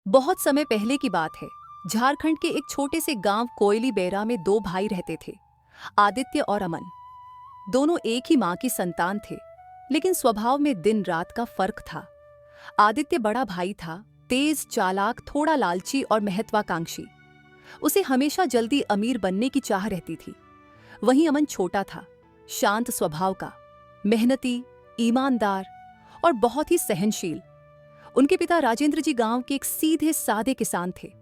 बहुत समय पहले की बात है। झारखंड के एक छोटे से गांव कोयली बेरा में दो भाई रहते थे, आदित्य और अमन। दोनों एक ही मां की संतान थे, लेकिन स्वभाव में दिन रात का फर्क था। आदित्य बड़ा भाई था, तेज, चालाक, थोड़ा लालची और महत्वाकांक्षी। उसे हमेशा जल्दी अमीर बनने की चाह रहती थी। वहीं अमन छोटा था, शांत स्वभाव का, मेहनती, ईमानदार और बहुत ही सहनशील। उनके पिता राजेंद्र जी गांव के एक सीधे सादे किसान थे।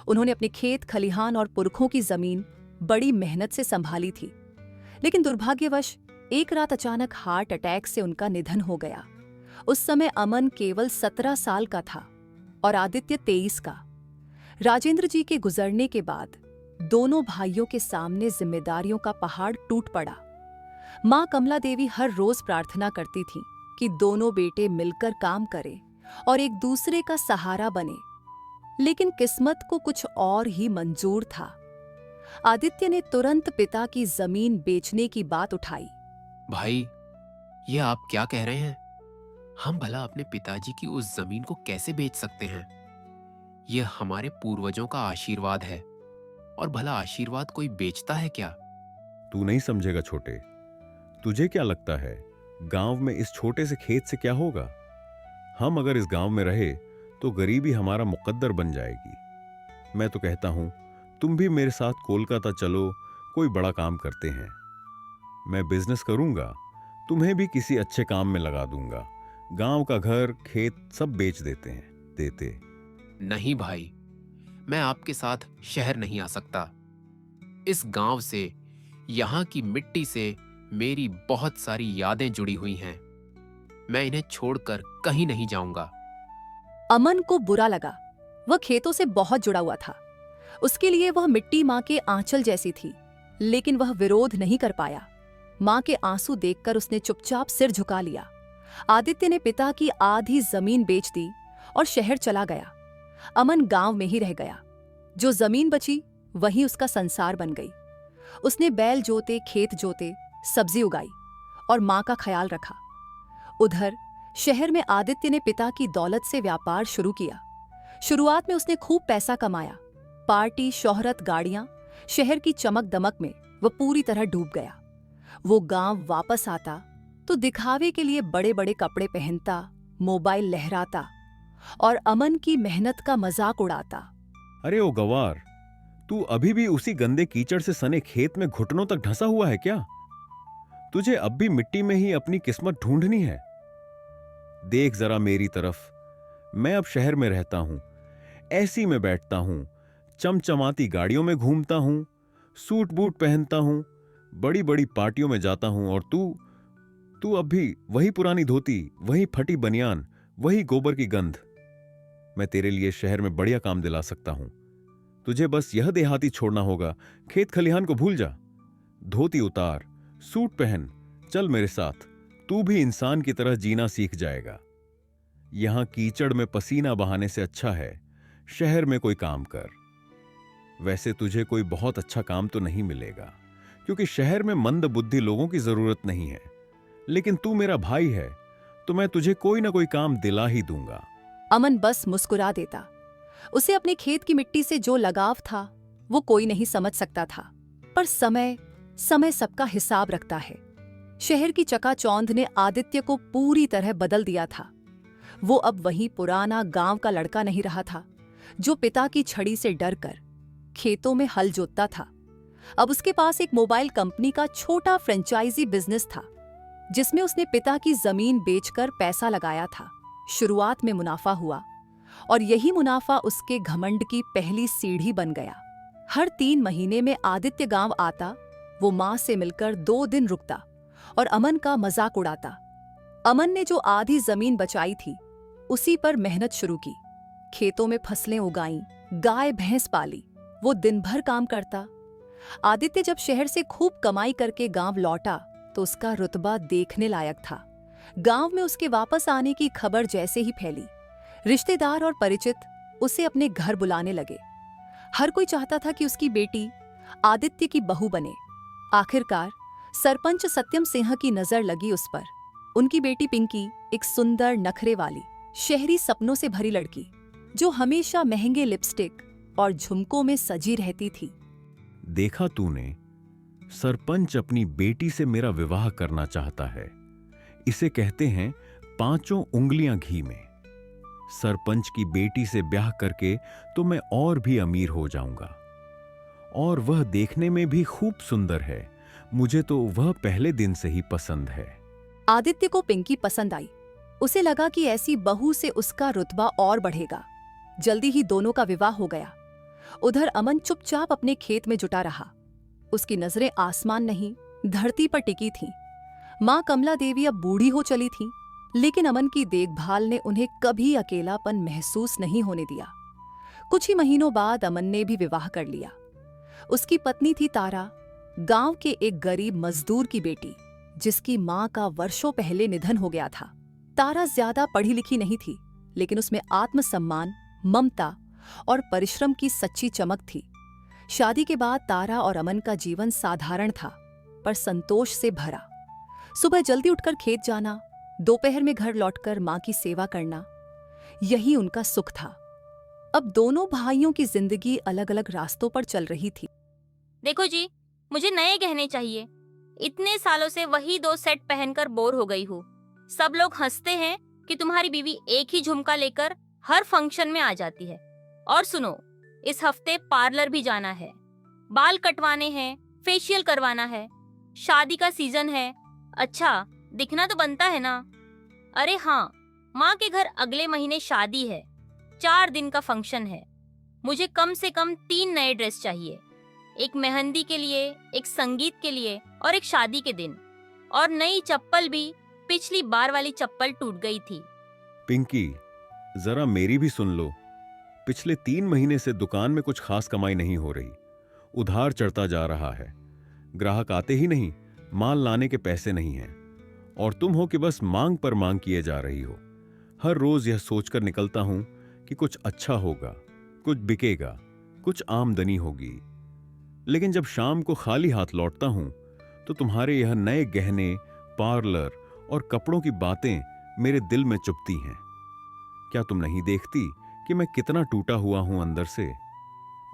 उन्होंने अपने खेत, खलिहान और पुरखों की जमीन बड़ी मेहनत से संभाली थी। लेकिन दुर्भाग्यवश एक रात अचानक हार्ट अटैक से उनका निधन हो गया। उस समय अमन केवल 17 साल का था और आदित्य 23 का। राजेंद्र जी के गुजरने के बाद दोनों भाइयों के सामने जिम्मेदारियों का पहाड़ टूट पड़ा। मां कमला देवी हर रोज प्रार्थना करती थीं कि दोनों बेटे मिलकर काम करें और एक दूसरे का सहारा बने, लेकिन किस्मत को कुछ और ही मंजूर था। आदित्य ने तुरंत पिता की जमीन बेचने की बात उठाई। भाई, ये आप क्या कह रहे हैं? हम भला अपने पिताजी की उस जमीन को कैसे बेच सकते हैं? यह हमारे पूर्वजों का आशीर्वाद है, और भला आशीर्वाद कोई बेचता है क्या? तू नहीं समझेगा छोटे। तुझे क्या लगता है गांव में इस छोटे से खेत से क्या होगा? हम अगर इस गांव में रहे तो गरीबी हमारा मुकद्दर बन जाएगी। मैं तो कहता हूं तुम भी मेरे साथ कोलकाता चलो, कोई बड़ा काम करते हैं। मैं बिजनेस करूंगा, तुम्हें भी किसी अच्छे काम में लगा दूंगा। गांव का घर खेत सब बेच देते। नहीं भाई, मैं आपके साथ शहर नहीं आ सकता। इस गांव से, यहाँ की मिट्टी से मेरी बहुत सारी यादें जुड़ी हुई हैं। मैं इन्हें छोड़कर कहीं नहीं जाऊंगा। अमन को बुरा लगा। वह खेतों से बहुत जुड़ा हुआ था। उसके लिए वह मिट्टी मां के आंचल जैसी थी, लेकिन वह विरोध नहीं कर पाया। मां के आंसू देखकर उसने चुपचाप सिर झुका लिया। आदित्य ने पिता की आधी जमीन बेच दी और शहर चला गया। अमन गांव में ही रह गया। जो जमीन बची वही उसका संसार बन गई। उसने बैल जोते, खेत जोते, सब्जी उगाई और मां का ख्याल रखा। उधर शहर में आदित्य ने पिता की दौलत से व्यापार शुरू किया। शुरुआत में उसने खूब पैसा कमाया। पार्टी, शोहरत, गाड़ियां, शहर की चमक दमक में वह पूरी तरह डूब गया। वो गांव वापस आता तो दिखावे के लिए बड़े बड़े कपड़े पहनता, मोबाइल लहराता और अमन की मेहनत का मजाक उड़ाता। अरे ओ गवार, तू अभी भी उसी गंदे कीचड़ से सने खेत में घुटनों तक ढंसा हुआ है क्या? तुझे अब भी मिट्टी में ही अपनी किस्मत ढूंढनी है? देख जरा मेरी तरफ। मैं अब शहर में रहता हूं, एसी में बैठता हूं, चमचमाती गाड़ियों में घूमता हूं, सूट बूट पहनता हूं, बड़ी बड़ी पार्टियों में जाता हूं, और तू अब भी वही पुरानी धोती, वही फटी बनियान, वही गोबर की गंध। मैं तेरे लिए शहर में बढ़िया काम दिला सकता हूं। तुझे बस यह देहाती छोड़ना होगा। खेत खलिहान को भूल जा। धोती उतार, सूट पहन, चल मेरे साथ। तू भी इंसान की तरह जीना सीख जाएगा। यहां कीचड़ में पसीना बहाने से अच्छा है शहर में कोई काम कर। वैसे तुझे कोई बहुत अच्छा काम तो नहीं मिलेगा, क्योंकि शहर में मंद बुद्धि लोगों की जरूरत नहीं है। लेकिन तू मेरा भाई है, तो मैं तुझे कोई ना कोई काम दिला ही दूंगा। अमन बस मुस्कुरा देता। उसे अपने खेत की मिट्टी से जो लगाव था वो कोई नहीं समझ सकता था। पर समय सबका हिसाब रखता है। शहर की चकाचौंध ने आदित्य को पूरी तरह बदल दिया था। वो अब वही पुराना गांव का लड़का नहीं रहा था, जो पिता की छड़ी से डरकर खेतों में हल जोतता था। अब उसके पास एक मोबाइल कंपनी का छोटा फ्रेंचाइजी बिजनेस था, जिसमें उसने पिता की जमीन बेचकर पैसा लगाया था। शुरुआत में मुनाफा हुआ, और यही मुनाफा उसके घमंड की पहली सीढ़ी बन गया। हर 3 महीने में आदित्य गांव आता। वो मां से मिलकर 2 दिन रुकता और अमन का मजाक उड़ाता। अमन ने जो आधी जमीन बचाई थी उसी पर मेहनत शुरू की। खेतों में फसलें उगाईं, गाय भैंस पाली। वो दिन भर काम करता। आदित्य जब शहर से खूब कमाई करके गांव लौटा तो उसका रुतबा देखने लायक था। गांव में उसके वापस आने की खबर जैसे ही फैली, रिश्तेदार और परिचित उसे अपने घर बुलाने लगे। हर कोई चाहता था कि उसकी बेटी आदित्य की बहू बने। आखिरकार सरपंच सत्यम सिंह की नजर लगी उस पर। उनकी बेटी पिंकी एक सुंदर, नखरे वाली, शहरी सपनों से भरी लड़की, जो हमेशा महंगे लिपस्टिक और झुमकों में सजी रहती थी। देखा तूने, सरपंच अपनी बेटी से मेरा विवाह करना चाहता है। इसे कहते हैं 5 उंगलियां घी में। सरपंच की बेटी से ब्याह करके तो मैं और भी अमीर हो जाऊंगा। और वह देखने में भी खूब सुंदर है। मुझे तो वह पहले दिन से ही पसंद है। आदित्य को पिंकी पसंद आई। उसे लगा कि ऐसी बहू से उसका रुतबा और बढ़ेगा। जल्दी ही दोनों का विवाह हो गया। उधर अमन चुपचाप अपने खेत में जुटा रहा। उसकी नजरें आसमान नहीं, धरती पर टिकी थीं। मां कमला देवी अब बूढ़ी हो चली थीं, लेकिन अमन की देखभाल ने उन्हें कभी अकेलापन महसूस नहीं होने दिया। कुछ ही महीनों बाद अमन ने भी विवाह कर लिया। उसकी पत्नी थी तारा, गांव के एक गरीब मजदूर की बेटी, जिसकी मां का वर्षों पहले निधन हो गया था। तारा ज्यादा पढ़ी लिखी नहीं थी, लेकिन उसमें आत्मसम्मान, ममता और परिश्रम की सच्ची चमक थी। शादी के बाद तारा और अमन का जीवन साधारण था, पर संतोष से भरा। सुबह जल्दी उठकर खेत जाना, दोपहर में घर लौटकर मां की सेवा करना, यही उनका सुख था। अब दोनों भाइयों की जिंदगी अलग अलग रास्तों पर चल रही थी। देखो जी, मुझे नए गहने चाहिए। इतने सालों से वही 2 सेट पहनकर बोर हो गई हूँ। सब लोग हंसते हैं कि तुम्हारी बीवी एक ही झुमका लेकर हर फंक्शन में आ जाती है। और सुनो, इस हफ्ते पार्लर भी जाना है, बाल कटवाने हैं, फेशियल करवाना है, शादी का सीजन है। अच्छा, दिखना तो बनता है ना। अरे हाँ, माँ के घर अगले महीने शादी है, 4 दिन का फंक्शन है। मुझे कम से कम 3 नए ड्रेस चाहिए, एक मेहंदी के लिए, एक संगीत के लिए और एक शादी के दिन। और नई चप्पल भी, पिछली बार वाली चप्पल टूट गई थी। पिंकी, जरा मेरी भी सुन लो। पिछले 3 महीने से दुकान में कुछ खास कमाई नहीं हो रही। उधार चढ़ता जा रहा है, ग्राहक आते ही नहीं, माल लाने के पैसे नहीं हैं। और तुम हो कि बस मांग पर मांग किए जा रही हो। हर रोज यह सोचकर निकलता हूं कि कुछ अच्छा होगा, कुछ बिकेगा, कुछ आमदनी होगी। लेकिन जब शाम को खाली हाथ लौटता हूं तो तुम्हारे यह नए गहने, पार्लर और कपड़ों की बातें मेरे दिल में चुभती हैं। क्या तुम नहीं देखती कि मैं कितना टूटा हुआ हूं अंदर से?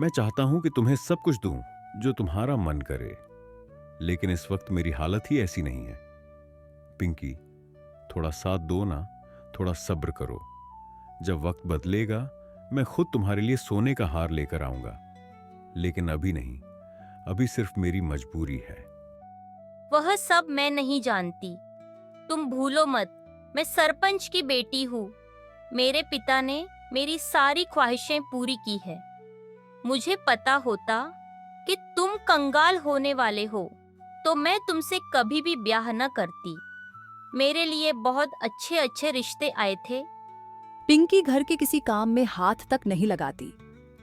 मैं चाहता हूं कि तुम्हें सब कुछ दूं जो तुम्हारा मन करे, लेकिन इस वक्त मेरी हालत ही ऐसी नहीं है। पिंकी, थोड़ा साथ दो ना, थोड़ा सब्र करो। जब वक्त बदलेगा मैं खुद तुम्हारे लिए सोने का हार लेकर आऊंगा, लेकिन अभी नहीं। अभी सिर्फ मेरी मजबूरी है। वह सब मैं नहीं जानती। तुम भूलो मत, मैं सरपंच की बेटी हूँ। मेरे पिता ने मेरी सारी ख्वाहिशें पूरी की है। मुझे पता होता कि तुम कंगाल होने वाले हो तो मैं तुमसे कभी भी ब्याह न करती। मेरे लिए बहुत अच्छे अच्छे रिश्ते आए थे। पिंकी घर के किसी काम में हाथ तक नहीं लगाती।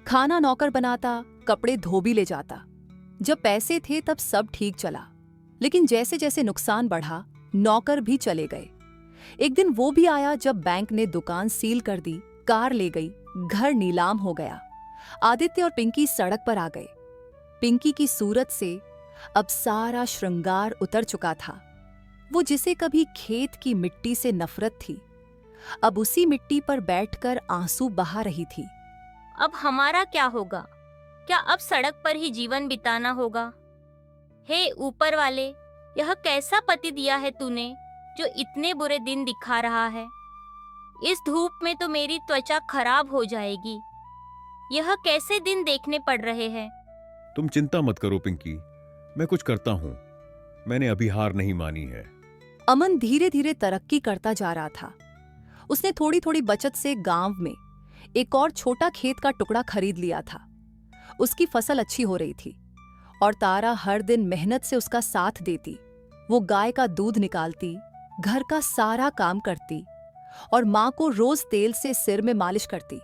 खाना नौकर बनाता, कपड़े धो भी ले जाता। जब पैसे थे तब सब ठीक चला, लेकिन जैसे जैसे नुकसान बढ़ा, नौकर भी चले गए। एक दिन वो भी आया जब बैंक ने दुकान सील कर दी, कार ले गई, घर नीलाम हो गया। आदित्य और पिंकी सड़क पर आ गए। पिंकी की सूरत से अब सारा श्रृंगार उतर चुका था। वो जिसे कभी खेत की मिट्टी से नफरत थी, अब उसी मिट्टी पर बैठकर आंसू बहा रही थी। अब हमारा क्या होगा? क्या अब सड़क पर ही जीवन बिताना होगा? हे ऊपर वाले, यह कैसा पति दिया है तूने जो इतने बुरे दिन दिखा रहा है? इस धूप में तो मेरी त्वचा खराब हो जाएगी। यह कैसे दिन देखने पड़ रहे हैं? तुम चिंता मत करो पिंकी, मैं कुछ करता हूं। मैंने अभी हार नहीं मानी है। अमन धीरे धीरे तरक्की करता जा रहा था। उसने थोड़ी थोड़ी बचत से गांव में एक और छोटा खेत का टुकड़ा खरीद लिया था। उसकी फसल अच्छी हो रही थी और तारा हर दिन मेहनत से उसका साथ देती। वो गाय का दूध निकालती, घर का सारा काम करती और मां को रोज तेल से सिर में मालिश करती।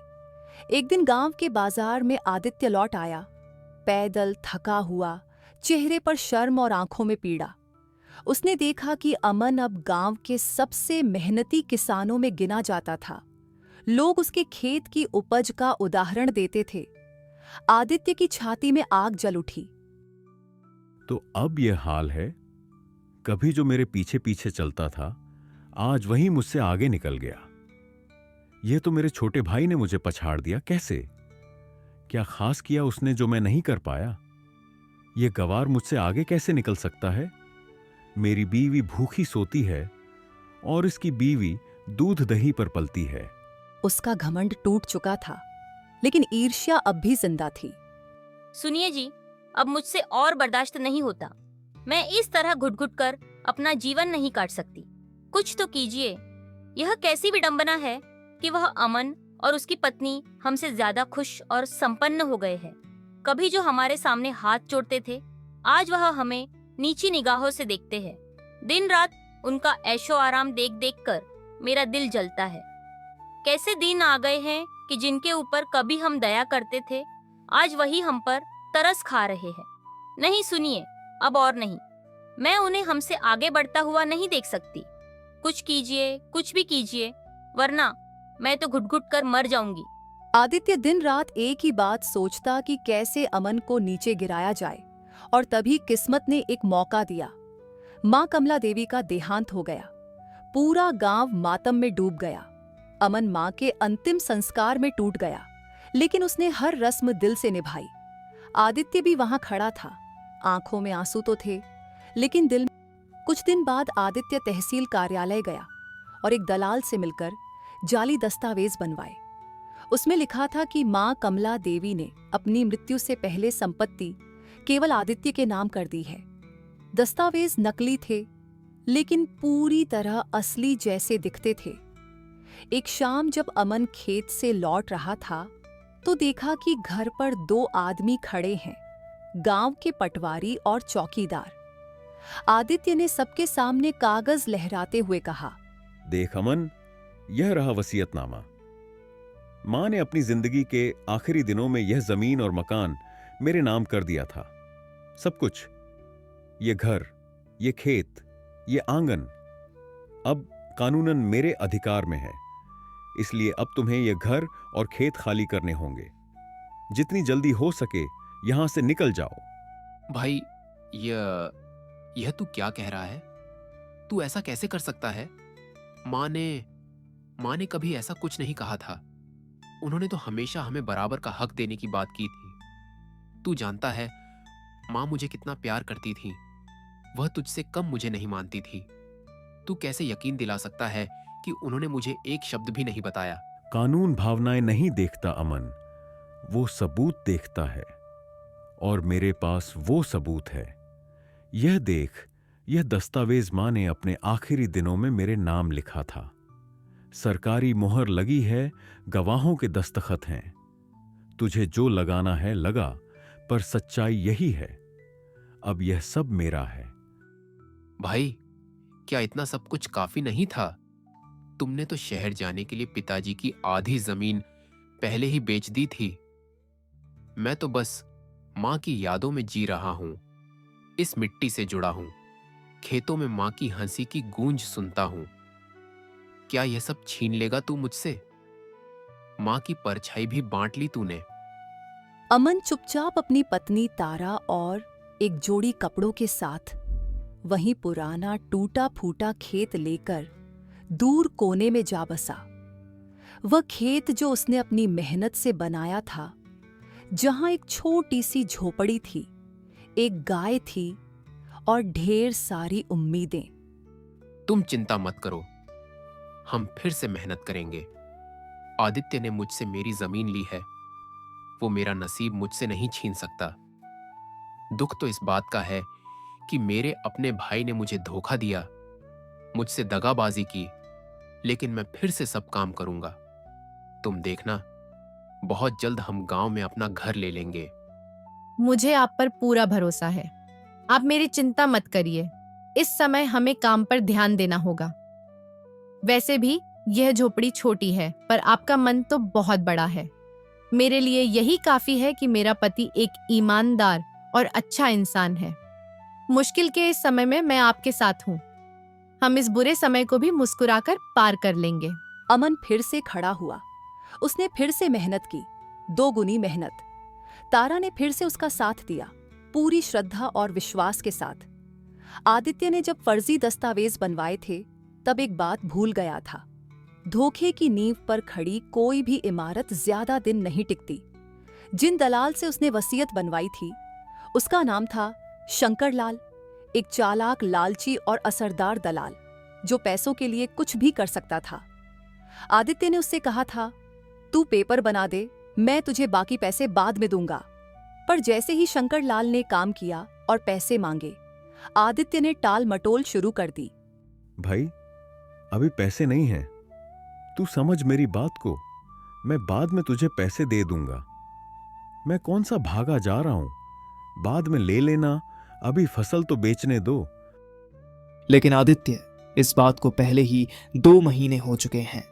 एक दिन गांव के बाजार में आदित्य लौट आया, पैदल थका हुआ, चेहरे पर शर्म और आंखों में पीड़ा। उसने देखा कि अमन अब गांव के सबसे मेहनती किसानों में गिना जाता था। लोग उसके खेत की उपज का उदाहरण देते थे। आदित्य की छाती में आग जल उठी। तो अब यह हाल है। कभी जो मेरे पीछे पीछे चलता था, आज वही मुझसे आगे निकल गया। यह तो मेरे छोटे भाई ने मुझे पछाड़ दिया। कैसे? क्या खास किया उसने जो मैं नहीं कर पाया? यह गवार मुझसे आगे कैसे निकल सकता है? मेरी बीवी भूखी सोती है और इसकी बीवी दूध दही पर पलती है। उसका घमंड टूट चुका था, लेकिन ईर्ष्या अब भी जिंदा थी। सुनिए जी, अब मुझसे और बर्दाश्त नहीं होता। मैं इस तरह घुट-घुट कर अपना जीवन नहीं काट सकती। कुछ तो कीजिए। यह कैसी विडंबना है कि वह अमन और उसकी पत्नी हमसे ज्यादा खुश और संपन्न हो गए हैं। कभी जो हमारे सामने हाथ जोड़ते थे, आज वह हमें नीची निगाहों से देखते हैं। दिन रात उनका ऐशो आराम देख देख कर मेरा दिल जलता है। कैसे दिन आ गए हैं कि जिनके ऊपर कभी हम दया करते थे, आज वही हम पर तरस खा रहे हैं। नहीं, सुनिए, अब और नहीं। मैं उन्हें हमसे आगे बढ़ता हुआ नहीं देख सकती। कुछ कीजिए, कुछ भी कीजिए, वरना मैं तो घुट-घुट कर मर जाऊंगी। आदित्य दिन रात एक ही बात सोचता कि कैसे अमन को नीचे गिराया जाए, और तभी किस्मत ने एक मौका दिया। मां कमला देवी का देहांत हो गया। पूरा गांव मातम में डूब गया। अमन मां के अंतिम संस्कार में टूट गया, लेकिन उसने हर रस्म दिल से निभाई। आदित्य भी वहां खड़ा था। आंखों में आंसू तो थे, लेकिन दिल में। कुछ दिन बाद आदित्य तहसील कार्यालय गया और एक दलाल से मिलकर जाली दस्तावेज बनवाए। उसमें लिखा था कि मां कमला देवी ने अपनी मृत्यु से पहले संपत्ति केवल आदित्य के नाम कर दी है। दस्तावेज नकली थे, लेकिन पूरी तरह असली जैसे दिखते थे। एक शाम जब अमन खेत से लौट रहा था, तो देखा कि घर पर 2 आदमी खड़े हैं, गांव के पटवारी और चौकीदार। आदित्य ने सबके सामने कागज लहराते हुए कहा, देख अमन, यह रहा वसीयतनामा। मां ने अपनी जिंदगी के आखिरी दिनों में यह जमीन और मकान मेरे नाम कर दिया था। सब कुछ, ये घर, ये खेत, ये आंगन अब कानूनन मेरे अधिकार में है। इसलिए अब तुम्हें यह घर और खेत खाली करने होंगे। जितनी जल्दी हो सके यहां से निकल जाओ। भाई, यह तू क्या कह रहा है? तू ऐसा कैसे कर सकता है? माँ ने कभी ऐसा कुछ नहीं कहा था। उन्होंने तो हमेशा हमें बराबर का हक देने की बात की थी। तू जानता है माँ मुझे कितना प्यार करती थी। वह तुझसे कम मुझे नहीं मानती थी। तू कैसे यकीन दिला सकता है कि उन्होंने मुझे एक शब्द भी नहीं बताया? कानून भावनाएं नहीं देखता अमन, वो सबूत देखता है, और मेरे पास वो सबूत है। यह देख, यह दस्तावेज मां ने अपने आखिरी दिनों में मेरे नाम लिखा था। सरकारी मोहर लगी है, गवाहों के दस्तखत हैं। तुझे जो लगाना है लगा, पर सच्चाई यही है। अब यह सब मेरा है। भाई, क्या इतना सब कुछ काफी नहीं था? तुमने तो शहर जाने के लिए पिताजी की आधी जमीन पहले ही बेच दी थी। मैं तो बस मां की यादों में जी रहा हूं। इस मिट्टी से जुड़ा हूं। खेतों में मां की हंसी की गूंज सुनता हूं। क्या यह सब छीन लेगा तू मुझसे? मां की परछाई भी बांट ली तूने। अमन चुपचाप अपनी पत्नी तारा और एक जोड़ी कपड़ों के साथ वहीं पुराना टूटा फूटा खेत लेकर दूर कोने में जा बसा। वह खेत जो उसने अपनी मेहनत से बनाया था, जहां एक छोटी सी झोपड़ी थी, एक गाय थी और ढेर सारी उम्मीदें। तुम चिंता मत करो, हम फिर से मेहनत करेंगे। आदित्य ने मुझसे मेरी जमीन ली है, वो मेरा नसीब मुझसे नहीं छीन सकता। दुख तो इस बात का है कि मेरे अपने भाई ने मुझे धोखा दिया, मुझसे दगाबाजी की, लेकिन मैं फिर से सब काम करूंगा। तुम देखना, बहुत जल्द हम गांव में अपना घर ले लेंगे। मुझे आप पर पूरा भरोसा है। आप मेरी चिंता मत करिए। इस समय हमें काम पर ध्यान देना होगा। वैसे भी यह झोपड़ी छोटी है, पर आपका मन तो बहुत बड़ा है। मेरे लिए यही काफी है कि मेरा पति एक ईमानदार और अच्छा इंसान है। मुश्किल के इस समय में मैं आपके साथ हूँ। हम इस बुरे समय को भी मुस्कुराकर पार कर लेंगे। अमन फिर से खड़ा हुआ। उसने फिर से मेहनत की, 2 गुनी मेहनत। तारा ने फिर से उसका साथ दिया, पूरी श्रद्धा और विश्वास के साथ। आदित्य ने जब फर्जी दस्तावेज बनवाए थे, तब एक बात भूल गया था। धोखे की नींव पर खड़ी कोई भी इमारत ज्यादा दिन नहीं टिकती। जिन दलाल से उसने वसीयत बनवाई थी उसका नाम था शंकरलाल, एक चालाक, लालची और असरदार दलाल जो पैसों के लिए कुछ भी कर सकता था। आदित्य ने उससे कहा था, तू पेपर बना दे, मैं तुझे बाकी पैसे बाद में दूंगा। पर जैसे ही शंकरलाल ने काम किया और पैसे मांगे, आदित्य ने टाल मटोल शुरू कर दी। भाई, अभी पैसे नहीं हैं। तू समझ मेरी बात को। मैं बाद में तुझे पैसे दे दूंगा। मैं कौन सा भागा जा रहा हूं? बाद में ले लेना, अभी फसल तो बेचने दो। लेकिन आदित्य, इस बात को पहले ही 2 महीने हो चुके हैं।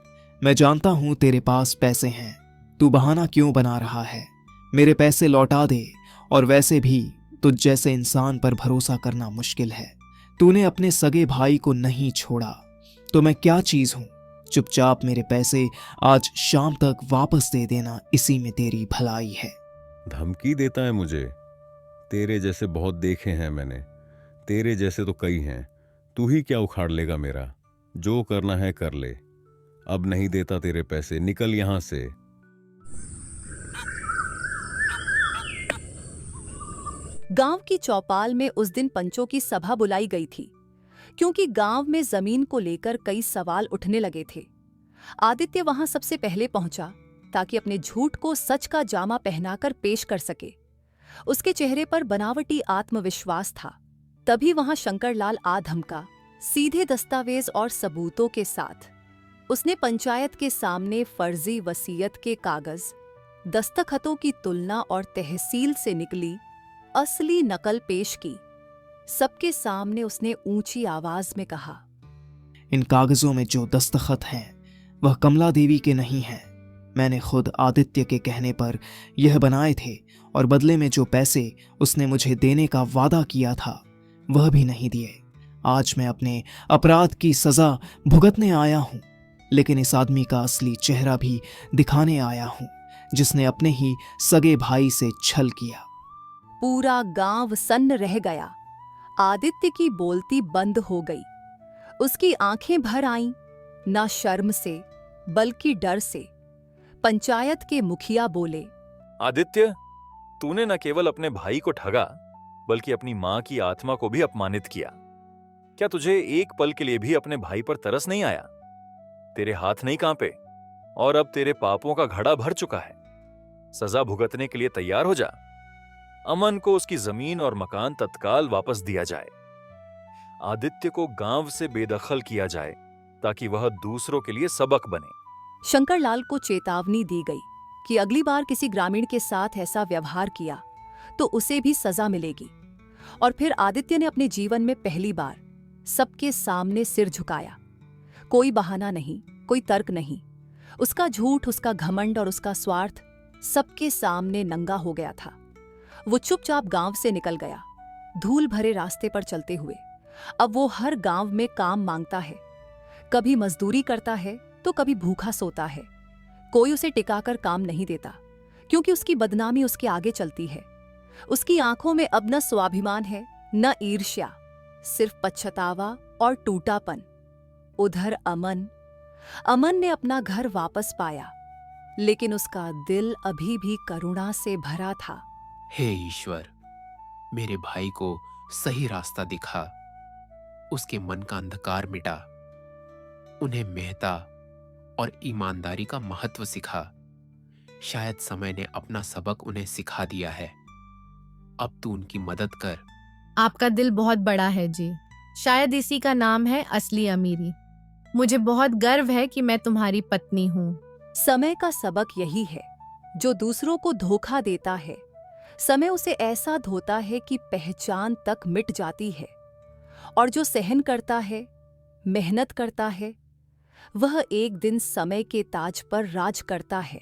मैं जानता हूं तेरे पास पैसे हैं। तू बहाना क्यों बना रहा है? मेरे पैसे लौटा दे। और वैसे भी तुझ जैसे इंसान पर भरोसा करना मुश्किल है। तूने अपने सगे भाई को नहीं छोड़ा तो मैं क्या चीज हूं? चुपचाप मेरे पैसे आज शाम तक वापस दे देना, इसी में तेरी भलाई है। धमकी देता है मुझे? तेरे जैसे बहुत देखे हैं मैंने। तेरे जैसे तो कई हैं। तू ही क्या उखाड़ लेगा मेरा? जो करना है कर ले। अब नहीं देता तेरे पैसे, निकल यहां से। गांव की चौपाल में उस दिन पंचों की सभा बुलाई गई थी, क्योंकि गांव में जमीन को लेकर कई सवाल उठने लगे थे। आदित्य वहां सबसे पहले पहुंचा ताकि अपने झूठ को सच का जामा पहनाकर पेश कर सके। उसके चेहरे पर बनावटी आत्मविश्वास था। तभी वहां शंकरलाल आ धमका, सीधे दस्तावेज और सबूतों के साथ। उसने पंचायत के सामने फर्जी वसीयत के कागज, दस्तखतों की तुलना और तहसील से निकली असली नकल पेश की। सबके सामने उसने ऊंची आवाज में कहा, इन कागजों में जो दस्तखत हैं वह कमला देवी के नहीं हैं। मैंने खुद आदित्य के कहने पर यह बनाए थे और बदले में जो पैसे उसने मुझे देने का वादा किया था वह भी नहीं दिए। आज मैं अपने अपराध की सजा भुगतने आया हूं, लेकिन इस आदमी का असली चेहरा भी दिखाने आया हूं जिसने अपने ही सगे भाई से छल किया। पूरा गांव सन्न रह गया। आदित्य की बोलती बंद हो गई। उसकी आंखें भर आईं, ना शर्म से बल्कि डर से। पंचायत के मुखिया बोले, आदित्य, तूने न केवल अपने भाई को ठगा बल्कि अपनी मां की आत्मा को भी अपमानित किया। क्या तुझे एक पल के लिए भी अपने भाई पर तरस नहीं आया? तेरे हाथ नहीं कांपे और अब तेरे पापों का घड़ा भर चुका है। सजा भुगतने के लिए तैयार हो जा। अमन को उसकी जमीन और मकान तत्काल वापस दिया जाए। आदित्य को गांव से बेदखल किया जाए ताकि वह दूसरों के लिए सबक बने। शंकरलाल को चेतावनी दी गई कि अगली बार किसी ग्रामीण के साथ ऐसा व्यवहार किया तो उसे भी सजा मिलेगी। और फिर आदित्य ने अपने जीवन में पहली बार सबके सामने सिर झुकाया। कोई बहाना नहीं, कोई तर्क नहीं। उसका झूठ, उसका घमंड और उसका स्वार्थ सबके सामने नंगा हो गया था। वो चुपचाप गांव से निकल गया, धूल भरे रास्ते पर चलते हुए। अब वो हर गांव में काम मांगता है। कभी मजदूरी करता है तो कभी भूखा सोता है। कोई उसे टिकाकर काम नहीं देता, क्योंकि उसकी बदनामी उसके आगे चलती है। उसकी आंखों में अब न स्वाभिमान है न ईर्ष्या, सिर्फ पछतावा और टूटापन। उधर अमन ने अपना घर वापस पाया, लेकिन उसका दिल अभी भी करुणा से भरा था। हे ईश्वर, मेरे भाई को सही रास्ता दिखा, उसके मन का अंधकार मिटा, उन्हें मेहता और ईमानदारी का महत्व सिखा। शायद समय ने अपना सबक उन्हें सिखा दिया है। अब तू उनकी मदद कर। आपका दिल बहुत बड़ा है जी। शायद इसी का नाम है असली अमीरी। मुझे बहुत गर्व है कि मैं तुम्हारी पत्नी हूँ। समय का सबक यही है, जो दूसरों को धोखा देता है, समय उसे ऐसा धोता है कि पहचान तक मिट जाती है। और जो सहन करता है, मेहनत करता है, वह एक दिन समय के ताज पर राज करता है।